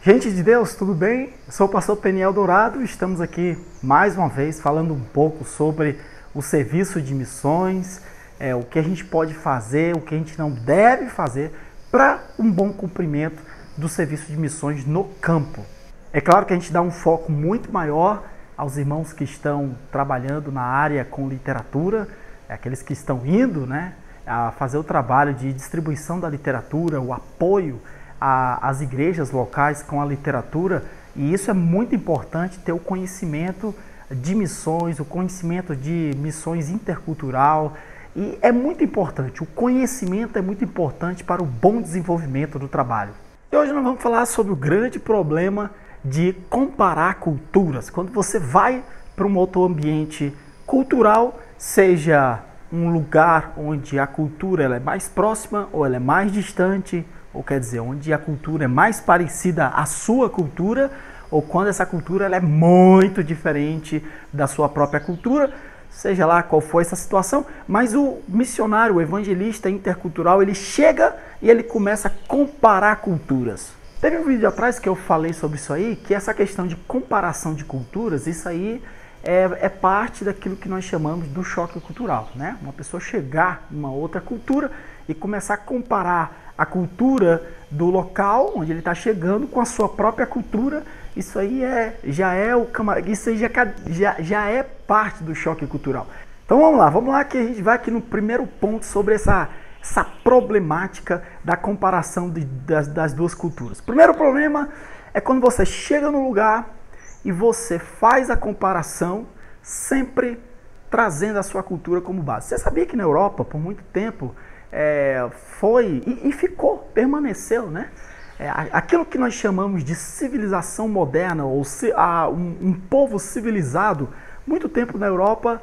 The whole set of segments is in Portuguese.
Gente de Deus, tudo bem? Eu sou o pastor Peniel Dourado e estamos aqui mais uma vez falando um pouco sobre o serviço de missões, o que a gente pode fazer, o que a gente não deve fazer para um bom cumprimento do serviço de missões no campo. É claro que a gente dá um foco muito maior aos irmãos que estão trabalhando na área com literatura, aqueles que estão indo, a fazer o trabalho de distribuição da literatura, o apoio às igrejas locais com a literatura, e isso é muito importante, ter o conhecimento de missões, o conhecimento de missões intercultural, e é muito importante, o conhecimento é muito importante para o bom desenvolvimento do trabalho. E hoje nós vamos falar sobre o grande problema de comparar culturas. Quando você vai para um outro ambiente cultural, seja um lugar onde a cultura ela é mais próxima ou ela é mais distante, ou quer dizer, onde a cultura é mais parecida à sua cultura, ou quando essa cultura ela é muito diferente da sua própria cultura, seja lá qual for essa situação, mas o missionário, o evangelista intercultural, ele chega e ele começa a comparar culturas. Teve um vídeo atrás que eu falei sobre isso aí, que essa questão de comparação de culturas, isso aí é parte daquilo que nós chamamos do choque cultural, né? Uma pessoa chegar em uma outra cultura e começar a comparar a cultura do local onde ele está chegando com a sua própria cultura, isso aí já é parte do choque cultural. Então vamos lá que a gente vai aqui no primeiro ponto sobre essa problemática da comparação das duas culturas. O primeiro problema é quando você chega no lugar e você faz a comparação sempre trazendo a sua cultura como base. Você sabia que na Europa, por muito tempo, permaneceu, né? Aquilo que nós chamamos de civilização moderna, ou um povo civilizado, muito tempo na Europa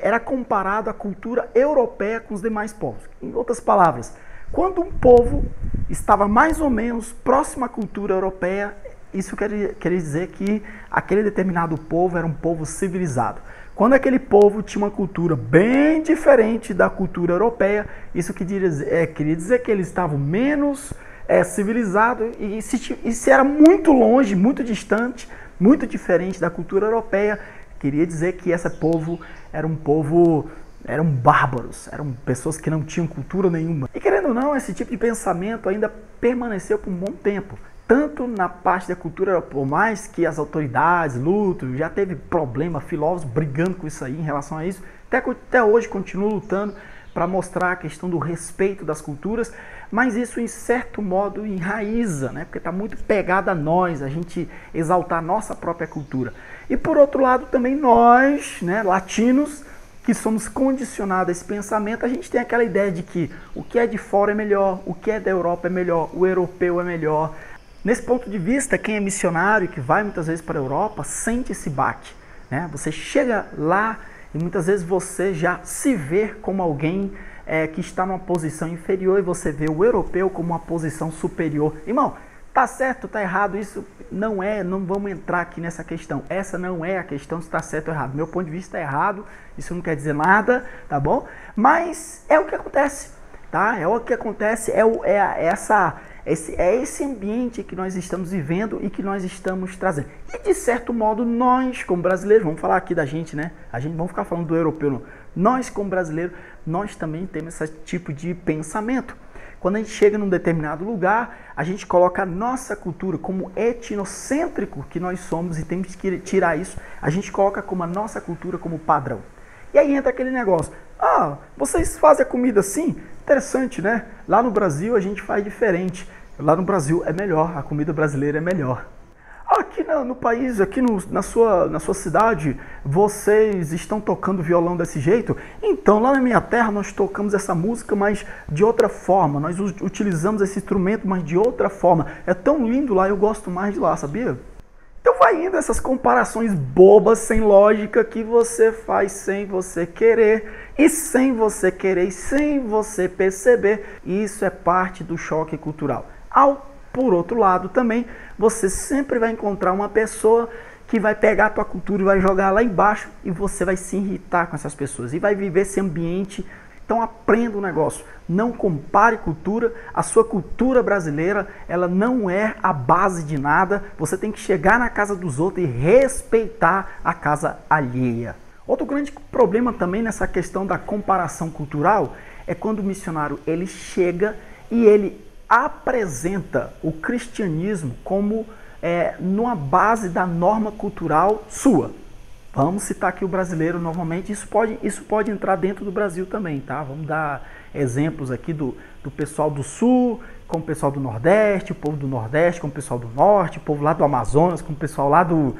era comparado à cultura europeia com os demais povos. Em outras palavras, quando um povo estava mais ou menos próximo à cultura europeia, isso quer dizer que aquele determinado povo era um povo civilizado. Quando aquele povo tinha uma cultura bem diferente da cultura europeia, isso queria dizer que eles estavam menos civilizados, e se era muito longe, muito distante, muito diferente da cultura europeia, queria dizer que esse povo eram bárbaros, eram pessoas que não tinham cultura nenhuma. E querendo ou não, esse tipo de pensamento ainda permaneceu por um bom tempo. Tanto na parte da cultura, por mais que as autoridades lutam, já teve problema, filósofos brigando com isso aí em relação a isso, até hoje continuam lutando para mostrar a questão do respeito das culturas, mas isso em certo modo enraiza, né? Porque está muito pegado a nós, a gente exaltar a nossa própria cultura. E por outro lado também nós, né, latinos, que somos condicionados a esse pensamento, a gente tem aquela ideia de que o que é de fora é melhor, o que é da Europa é melhor, o europeu é melhor. Nesse ponto de vista, quem é missionário, que vai muitas vezes para a Europa, sente esse baque, né? Você chega lá e muitas vezes você já se vê como alguém que está numa posição inferior e você vê o europeu como uma posição superior. Irmão, tá certo, tá errado, isso não vamos entrar aqui nessa questão. Essa não é a questão se está certo ou errado. Meu ponto de vista é errado, isso não quer dizer nada, tá bom? Mas é o que acontece, tá? É o que acontece, esse ambiente que nós estamos vivendo e que nós estamos trazendo. E de certo modo, nós como brasileiros, vamos falar aqui da gente, né? Vamos ficar falando do europeu, não. Nós como brasileiros, nós também temos esse tipo de pensamento. Quando a gente chega num determinado lugar, a gente coloca a nossa cultura como etnocêntrico que nós somos e temos que tirar isso. A gente coloca como a nossa cultura como padrão. E aí entra aquele negócio, vocês fazem a comida assim? Interessante, né? Lá no Brasil a gente faz diferente. Lá no Brasil é melhor, a comida brasileira é melhor. Aqui no país, aqui na sua cidade, vocês estão tocando violão desse jeito? Então, lá na minha terra, nós tocamos essa música, mas de outra forma. Nós utilizamos esse instrumento, mas de outra forma. É tão lindo lá, eu gosto mais de lá, sabia? Então vai indo essas comparações bobas, sem lógica, que você faz sem você querer, e sem você perceber. Isso é parte do choque cultural. Por outro lado também, você sempre vai encontrar uma pessoa que vai pegar a tua cultura e vai jogar lá embaixo, e você vai se irritar com essas pessoas, e vai viver esse ambiente Então aprenda o negócio, não compare cultura, a sua cultura brasileira, ela não é a base de nada, você tem que chegar na casa dos outros e respeitar a casa alheia. Outro grande problema também nessa questão da comparação cultural é quando o missionário ele chega e ele apresenta o cristianismo como numa base da norma cultural sua. Vamos citar aqui o brasileiro novamente, isso pode entrar dentro do Brasil também, tá? Vamos dar exemplos aqui do pessoal do Sul, com o pessoal do Nordeste, o povo do Nordeste com o pessoal do Norte, o povo lá do Amazonas com o pessoal lá do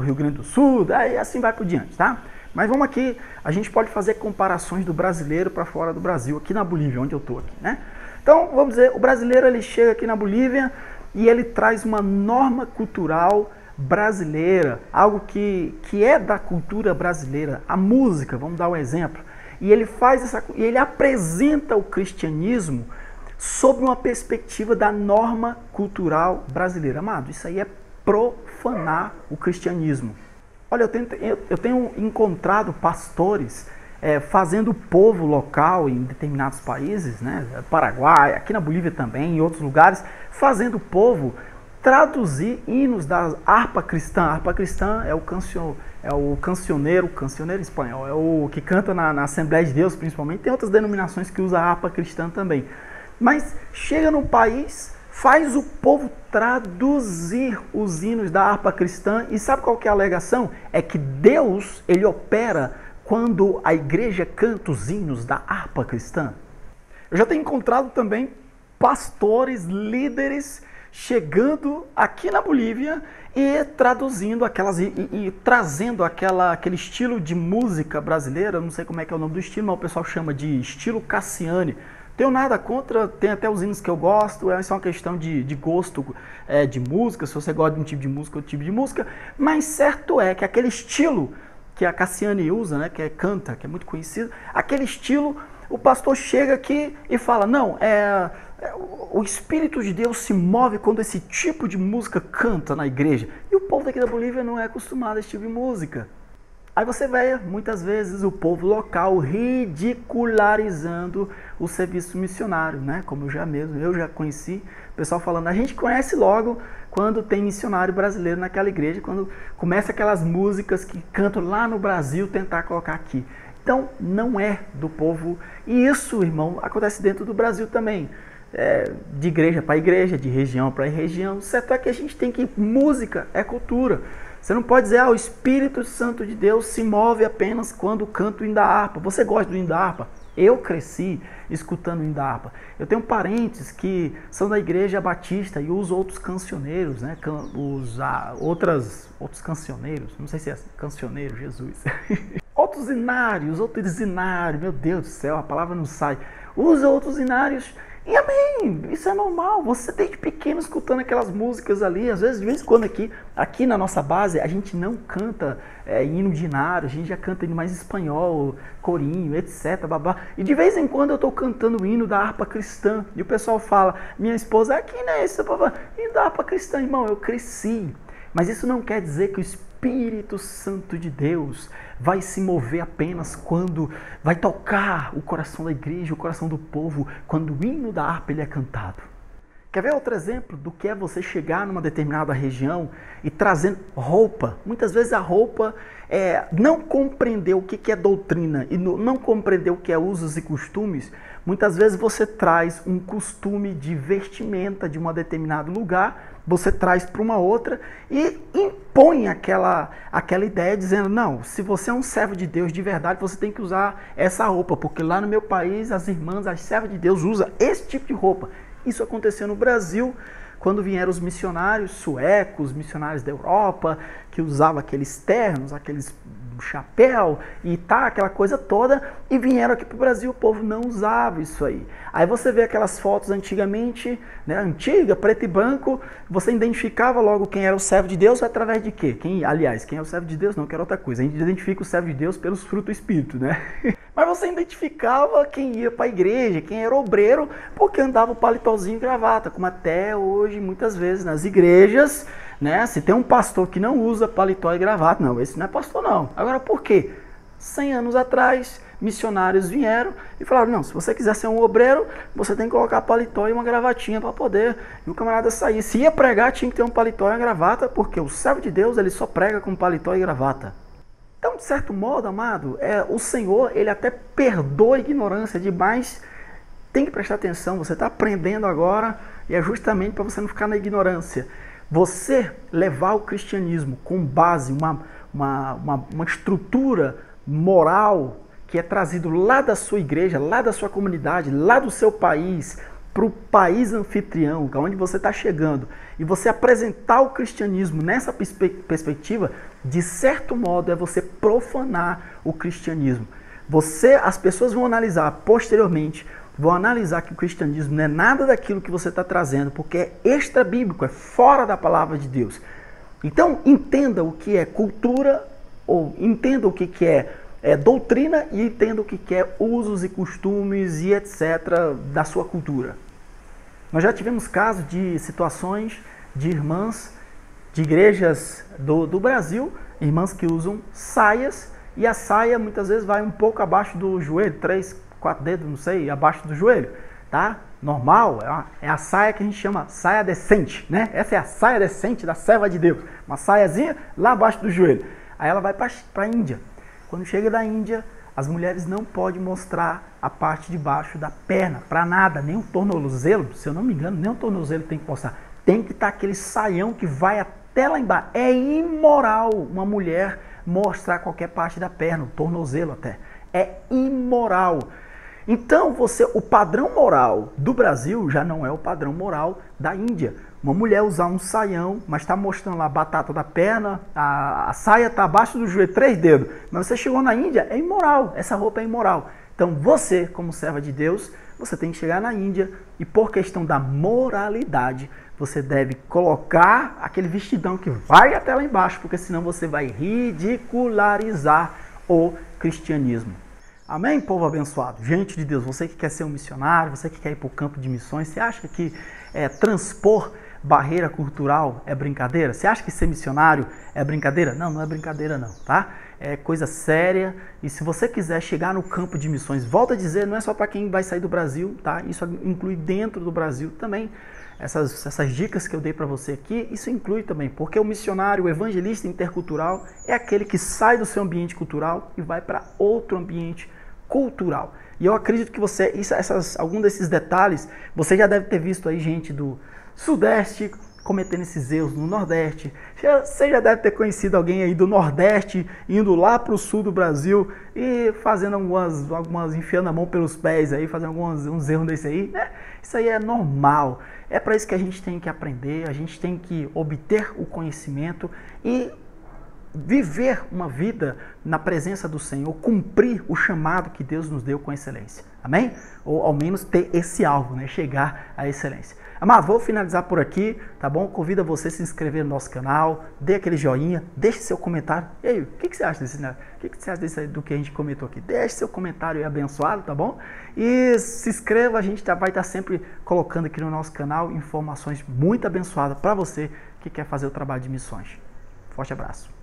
Rio Grande do Sul, e assim vai por diante, tá? Mas vamos aqui, a gente pode fazer comparações do brasileiro para fora do Brasil, aqui na Bolívia, onde eu estou aqui, né? Então, vamos dizer, o brasileiro ele chega aqui na Bolívia e ele traz uma norma cultural brasileira, algo que é da cultura brasileira, a música, vamos dar um exemplo, e ele apresenta o cristianismo sob uma perspectiva da norma cultural brasileira. Amado, isso aí é profanar o cristianismo. Olha, eu tenho encontrado pastores fazendo o povo local em determinados países, né, Paraguai, aqui na Bolívia também, em outros lugares, fazendo o povo traduzir hinos da harpa cristã. A harpa cristã é o cancioneiro em espanhol, é o que canta na Assembleia de Deus, principalmente. Tem outras denominações que usam a harpa cristã também. Mas chega no país, faz o povo traduzir os hinos da harpa cristã. E sabe qual que é a alegação? É que Deus, ele opera quando a igreja canta os hinos da harpa cristã. Eu já tenho encontrado também pastores, líderes, chegando aqui na Bolívia e traduzindo e trazendo aquele estilo de música brasileira, não sei como é que é o nome do estilo, mas o pessoal chama de estilo Cassiane. Tenho nada contra, tem até os hinos que eu gosto, isso é uma questão de gosto de música, se você gosta de um tipo de música, outro tipo de música, mas certo é que aquele estilo que a Cassiane usa, né, que canta, que é muito conhecido, aquele estilo, o pastor chega aqui e fala, não, o Espírito de Deus se move quando esse tipo de música canta na igreja. E o povo daqui da Bolívia não é acostumado a esse tipo de música. Aí você vê, muitas vezes, o povo local ridicularizando o serviço missionário, né? Como eu já conheci, o pessoal falando, a gente conhece logo quando tem missionário brasileiro naquela igreja, quando começa aquelas músicas que cantam lá no Brasil, tentar colocar aqui. Então, não é do povo. E isso, irmão, acontece dentro do Brasil também. De igreja para igreja, de região para região. Certo é que a gente tem que... Música é cultura. Você não pode dizer, o Espírito Santo de Deus se move apenas quando canta o hino da harpa. Você gosta do hino da harpa? Eu cresci escutando o hino da harpa. Eu tenho parentes que são da igreja batista e usam outros cancioneiros, né? Outros cancioneiros, não sei se é cancioneiro, Jesus. Outros inários, meu Deus do céu, a palavra não sai. Usa outros inários. E amém, isso é normal, você desde pequeno escutando aquelas músicas ali, às vezes de vez em quando aqui na nossa base, a gente não canta hino de inário, a gente já canta hino mais espanhol, corinho, etc, babá. E de vez em quando eu estou cantando o hino da harpa cristã, e o pessoal fala, minha esposa, aqui não é isso, babá, hino da harpa cristã, irmão, eu cresci. Mas isso não quer dizer que o Espírito Santo de Deus vai se mover apenas quando vai tocar o coração da igreja, o coração do povo, quando o hino da harpa ele é cantado. Quer ver outro exemplo do que é você chegar numa determinada região e trazendo roupa? Muitas vezes a roupa não compreender o que é doutrina e não compreender o que é usos e costumes. Muitas vezes você traz um costume de vestimenta de um determinado lugar, você traz para uma outra e impõe aquela ideia dizendo, não, se você é um servo de Deus de verdade, você tem que usar essa roupa, porque lá no meu país as irmãs, as servas de Deus usam esse tipo de roupa. Isso aconteceu no Brasil, quando vieram os missionários suecos, missionários da Europa, que usavam aqueles ternos, aqueles chapéu e tá, aquela coisa toda, e vieram aqui para o Brasil, o povo não usava isso aí. Aí você vê aquelas fotos antigamente, né, antiga, preto e branco, você identificava logo quem era o servo de Deus através de quê? Quem é o servo de Deus? Não, que era outra coisa. A gente identifica o servo de Deus pelos frutos do Espírito, né? Mas você identificava quem ia para a igreja, quem era obreiro, porque andava o paletózinho e gravata, como até hoje, muitas vezes, nas igrejas, né? Se tem um pastor que não usa paletó e gravata, não, esse não é pastor não. Agora por quê? 100 anos atrás, missionários vieram e falaram, não, se você quiser ser um obreiro, você tem que colocar paletó e uma gravatinha para poder. E o camarada sair. Se ia pregar, tinha que ter um paletó e uma gravata, porque o servo de Deus, ele só prega com paletó e gravata. Então, de certo modo, amado, o Senhor, ele até perdoa a ignorância demais. Tem que prestar atenção, você está aprendendo agora e é justamente para você não ficar na ignorância. Você levar o cristianismo com base, uma estrutura moral que é trazido lá da sua igreja, lá da sua comunidade, lá do seu país, para o país anfitrião, onde você está chegando, e você apresentar o cristianismo nessa perspectiva, de certo modo é você profanar o cristianismo. As pessoas vão analisar posteriormente, vão analisar que o cristianismo não é nada daquilo que você está trazendo, porque é extra-bíblico, é fora da palavra de Deus. Então, entenda o que é cultura, ou entenda o que é doutrina, e entenda o que é usos e costumes e etc. da sua cultura. Nós já tivemos casos de situações de irmãs de igrejas do Brasil, irmãs que usam saias, e a saia muitas vezes vai um pouco abaixo do joelho, 3, 4 dedos, não sei, abaixo do joelho, tá? Normal, é a saia que a gente chama saia decente, né? Essa é a saia decente da serva de Deus, uma saiazinha lá abaixo do joelho. Aí ela vai para a Índia. Quando chega da Índia, as mulheres não podem mostrar a parte de baixo da perna, para nada, nem um tornozelo, se eu não me engano, nem um tornozelo tem que mostrar. Tem que estar aquele saião que vai até lá embaixo. É imoral uma mulher mostrar qualquer parte da perna, o tornozelo até. É imoral. Então, o padrão moral do Brasil já não é o padrão moral da Índia. Uma mulher usar um saião, mas está mostrando lá a batata da perna, a saia está abaixo do joelho, 3 dedos. Mas você chegou na Índia, é imoral, essa roupa é imoral. Então, você, como serva de Deus, você tem que chegar na Índia e, por questão da moralidade, você deve colocar aquele vestidão que vai até lá embaixo, porque senão você vai ridicularizar o cristianismo. Amém, povo abençoado? Gente de Deus, você que quer ser um missionário, você que quer ir para o campo de missões, você acha que transpor barreira cultural é brincadeira? Você acha que ser missionário é brincadeira? Não, não é brincadeira não, tá? É coisa séria, e se você quiser chegar no campo de missões, volto a dizer, não é só para quem vai sair do Brasil, tá? Isso inclui dentro do Brasil também. Essas dicas que eu dei para você aqui, isso inclui também, porque o missionário, o evangelista intercultural, é aquele que sai do seu ambiente cultural e vai para outro ambiente cultural. E eu acredito que algum desses detalhes, você já deve ter visto aí gente do Sudeste cometendo esses erros no Nordeste. Você já deve ter conhecido alguém aí do Nordeste indo lá para o sul do Brasil e fazendo algumas enfiando a mão pelos pés aí, fazendo uns erros desse aí, né? Isso aí é normal. É para isso que a gente tem que aprender, a gente tem que obter o conhecimento e viver uma vida na presença do Senhor, cumprir o chamado que Deus nos deu com excelência. Amém? Ou ao menos ter esse alvo, né? Chegar à excelência. Amado, vou finalizar por aqui, tá bom? Convido você a se inscrever no nosso canal, dê aquele joinha, deixe seu comentário. E aí, o que você acha desse, né? O que você acha disso aí, do que a gente comentou aqui? Deixe seu comentário aí abençoado, tá bom? E se inscreva, a gente vai estar sempre colocando aqui no nosso canal informações muito abençoadas para você que quer fazer o trabalho de missões. Forte abraço.